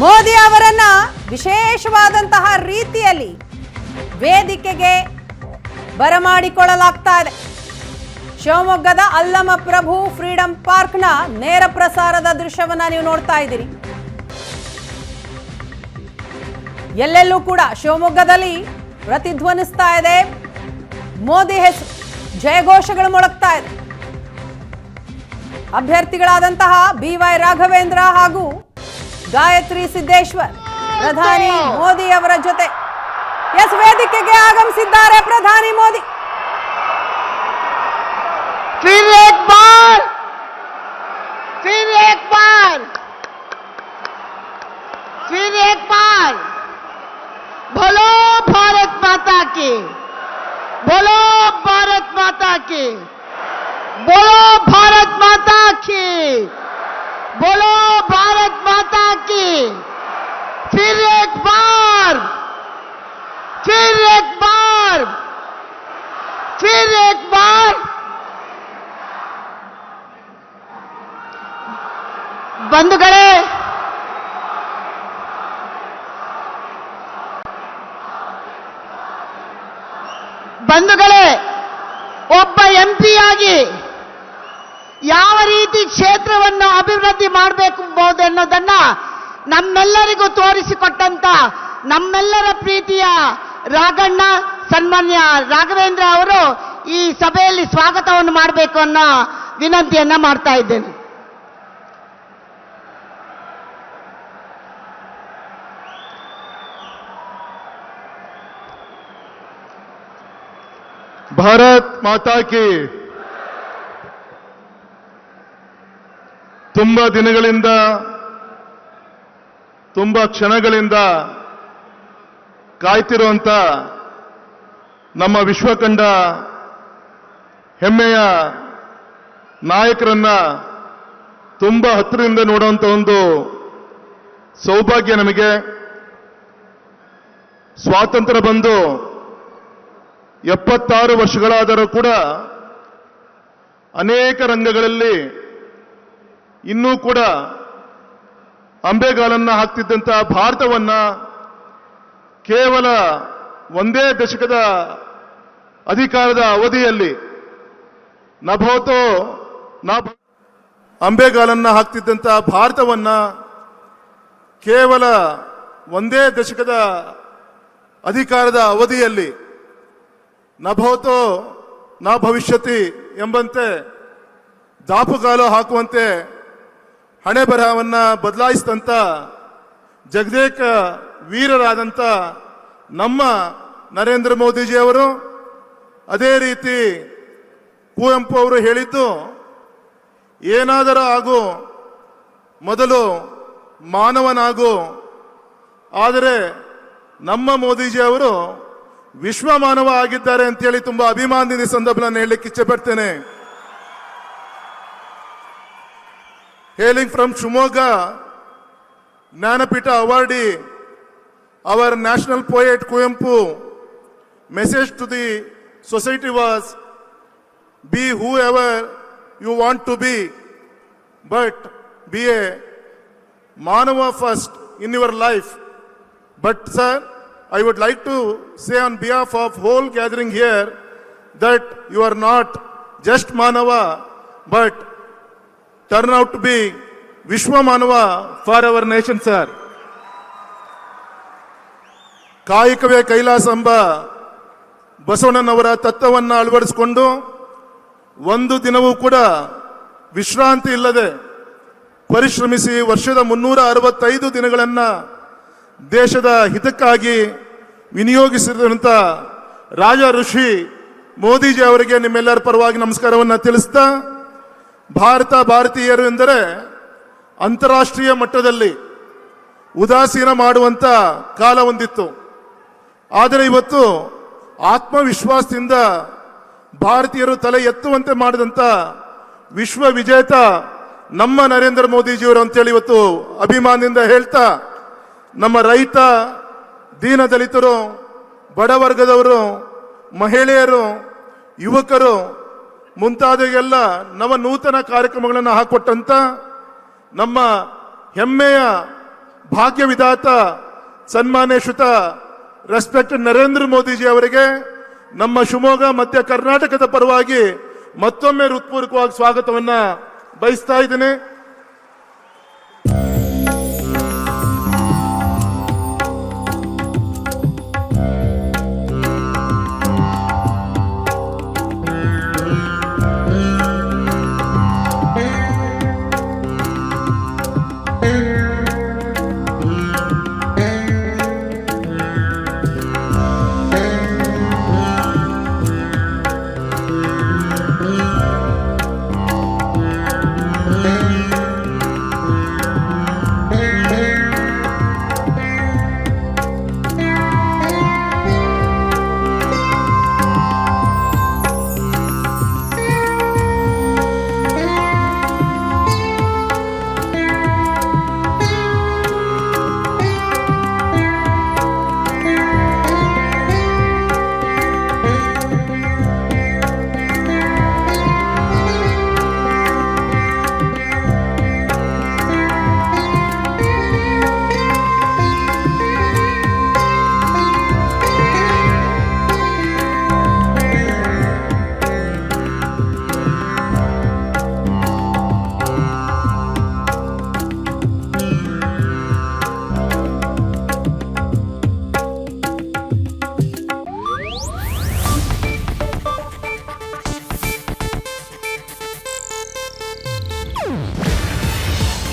ಮೋದಿ ಅವರನ್ನ ವಿಶೇಷವಾದಂತಹ ರೀತಿಯಲ್ಲಿ ವೇದಿಕೆಗೆ ಬರಮಾಡಿಕೊಳ್ಳಲಾಗ್ತಾ ಇದೆ. ಶಿವಮೊಗ್ಗದ ಅಲ್ಲಮ ಪ್ರಭು ಫ್ರೀಡಂ ಪಾರ್ಕ್ನ ನೇರ ಪ್ರಸಾರದ ದೃಶ್ಯವನ್ನ ನೀವು ನೋಡ್ತಾ ಇದ್ದೀರಿ. ಎಲ್ಲೆಲ್ಲೂ ಕೂಡ ಶಿವಮೊಗ್ಗದಲ್ಲಿ ಪ್ರತಿಧ್ವನಿಸ್ತಾ ಇದೆ ಮೋದಿ ಹೆಸರು, ಜಯಘೋಷಗಳು ಮೊಳಗ್ತಾ ಇದೆ. ಅಭ್ಯರ್ಥಿಗಳಾದಂತಹ BY ರಾಘವೇಂದ್ರ ಹಾಗೂ ಗಾಯತ್ರಿ ಸಿದ್ದೇಶ್ವರ್ ಪ್ರಧಾನಿ ಮೋದಿ ಅವರ ಜೊತೆ ವೇದಿಕೆಗೆ ಆಗಮಿಸಿದ್ದಾರೆ. ಪ್ರಧಾನಿ ಮೋದಿ फिर एक बार फिर एक बार फिर एक बार बोलो भारत माता की, बोलो भारत माता की, बोलो भारत माता की, बोलो भारत माता की। फिर एक बार फिर एक बार फिर एक बार ಬಂಧುಗಳೇ, ಒಬ್ಬ MP ಆಗಿ ಯಾವ ರೀತಿ ಕ್ಷೇತ್ರವನ್ನು ಅಭಿವೃದ್ಧಿ ಮಾಡಬೇಕು ಅನ್ನೋದನ್ನ ನಮ್ಮೆಲ್ಲರಿಗೂ ತೋರಿಸಿಕೊಟ್ಟಂತ ನಮ್ಮೆಲ್ಲರ ಪ್ರೀತಿಯ ರಾಘಣ್ಣ, ಸನ್ಮಾನ್ಯ ರಾಘವೇಂದ್ರ ಅವರು ಈ ಸಭೆಯಲ್ಲಿ ಸ್ವಾಗತವನ್ನು ಮಾಡಬೇಕು ಅನ್ನೋ ವಿನಂತಿಯನ್ನ ಮಾಡ್ತಾ ಇದ್ದೇನೆ. ಭಾರತ್ ಮಾತಾ ಕಿ. ತುಂಬಾ ದಿನಗಳಿಂದ, ತುಂಬಾ ಕ್ಷಣಗಳಿಂದ ಕಾಯ್ತಿರುವಂತ ನಮ್ಮ ವಿಶ್ವಕಂಡ ಹೆಮ್ಮೆಯ ನಾಯಕರನ್ನ ತುಂಬಾ ಹತ್ತಿರದಿಂದ ನೋಡುವಂತ ಒಂದು ಸೌಭಾಗ್ಯ ನಮಗೆ. ಸ್ವಾತಂತ್ರ್ಯ ಬಂದು 76 ವರ್ಷಗಳಾದರೂ ಕೂಡ ಅನೇಕ ರಂಗಗಳಲ್ಲಿ ಇನ್ನೂ ಕೂಡ ಅಂಬೆಗಾಲನ್ನ ಹಾಕ್ತಿದ್ದಂತಹ ಭಾರತವನ್ನ ಕೇವಲ ಒಂದೇ ದಶಕದ ಅಧಿಕಾರದ ಅವಧಿಯಲ್ಲಿ ನಭೋತೋ ಅಂಬೆಗಾಲನ್ನ ಹಾಕ್ತಿದ್ದಂತಹ ಭಾರತವನ್ನ ಕೇವಲ ಒಂದೇ ದಶಕದ ಅಧಿಕಾರದ ಅವಧಿಯಲ್ಲಿ ನಭೋತೋ ನ ಭವಿಷ್ಯತಿ ಎಂಬಂತೆ ದಾಪುಗಾಲು ಹಾಕುವಂತೆ ಹಣೆ ಬರಹವನ್ನ ಬದಲಾಯಿಸಿದಂಥ ಜಗದೇಕ ವೀರರಾದಂಥ ನಮ್ಮ ನರೇಂದ್ರ ಮೋದಿಜಿಯವರು, ಅದೇ ರೀತಿ ಕುವೆಂಪು ಅವರು ಹೇಳಿದ್ದು, ಏನಾದರೂ ಆಗು ಮೊದಲು ಮಾನವನಾಗು. ಆದರೆ ನಮ್ಮ ಮೋದಿಜಿಯವರು ವಿಶ್ವ ಮಾನವ ಆಗಿದ್ದಾರೆ ಅಂತೇಳಿ ತುಂಬಾ ಅಭಿಮಾನದಿಂದ ಈ ಸಂದರ್ಭವನ್ನು ಹೇಳಲಿಕ್ಕೆ ಇಚ್ಛೆ ಪಡ್ತೇನೆ. Hailing from Shimoga, Jnanapita awardee, our national poet Kuvempu, message to the society was, be whoever you want to be, but be a Manava first in your life. But sir, I would like to say on behalf of whole gathering here that you are not just Manava, but turn out to be Vishwa Manava for our nation, sir. ಕಾಯಕವೇ ಕೈಲಾಸ ಎಂಬ ಬಸವಣ್ಣನವರ ತತ್ವವನ್ನು ಅಳವಡಿಸಿಕೊಂಡು ಒಂದು ದಿನವೂ ಕೂಡ ವಿಶ್ರಾಂತಿ ಇಲ್ಲದೆ ಪರಿಶ್ರಮಿಸಿ ವರ್ಷದ 365 ದಿನಗಳನ್ನ ದೇಶದ ಹಿತಕ್ಕಾಗಿ ವಿನಿಯೋಗಿಸಿರುವಂತ ರಾಜ ಋಷಿ ಮೋದಿಜಿ ಅವರಿಗೆ ನಿಮ್ಮೆಲ್ಲರ ಪರವಾಗಿ ನಮಸ್ಕಾರವನ್ನು ತಿಳಿಸ್ತಾ, ಭಾರತೀಯರು ಎಂದರೆ ಅಂತಾರಾಷ್ಟ್ರೀಯ ಮಟ್ಟದಲ್ಲಿ ಉದಾಸೀನ ಮಾಡುವಂತ ಕಾಲ ಹೊಂದಿತ್ತು. ಆದರೆ ಇವತ್ತು ಆತ್ಮವಿಶ್ವಾಸದಿಂದ ಭಾರತೀಯರು ತಲೆ ಎತ್ತುವಂತೆ ಮಾಡಿದಂತ ವಿಶ್ವ ವಿಜೇತ ನಮ್ಮ ನರೇಂದ್ರ ಮೋದಿಜಿಯವರು ಅಂತೇಳಿ ಇವತ್ತು ಅಭಿಮಾನದಿಂದ ಹೇಳ್ತಾ, ನಮ್ಮ ರೈತ, ದೀನದಲಿತರು, ಬಡವರ್ಗದವರು, ಮಹಿಳೆಯರು, ಯುವಕರು ಮುಂತಾದೆಲ್ಲ ನವ ನೂತನ ಕಾರ್ಯಕ್ರಮಗಳನ್ನು ಹಾಕೊಟ್ಟಂತ ನಮ್ಮ ಹೆಮ್ಮೆಯ ಭಾಗ್ಯ ವಿಧಾತ ಸನ್ಮಾನ್ಯ ಶ್ರೀಯುತ ರೆಸ್ಪೆಕ್ಟೆಡ್ ನರೇಂದ್ರ ಮೋದಿಜಿ ಅವರಿಗೆ ನಮ್ಮ ಶಿವಮೊಗ್ಗ ಮಧ್ಯ ಕರ್ನಾಟಕದ ಪರವಾಗಿ ಮತ್ತೊಮ್ಮೆ ಹೃತ್ಪೂರ್ವಕವಾಗಿ ಸ್ವಾಗತವನ್ನ ಬಯಸ್ತಾ ಇದ್ದೇನೆ.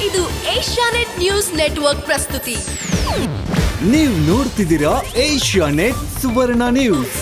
ಇದು ಏಷ್ಯಾನೆಟ್ ನ್ಯೂಸ್ ನೆಟ್ವರ್ಕ್ ಪ್ರಸ್ತುತಿ. ನೀವು ನೋಡ್ತಿದ್ದೀರಾ ಏಷ್ಯಾನೆಟ್ ಸುವರ್ಣ ನ್ಯೂಸ್.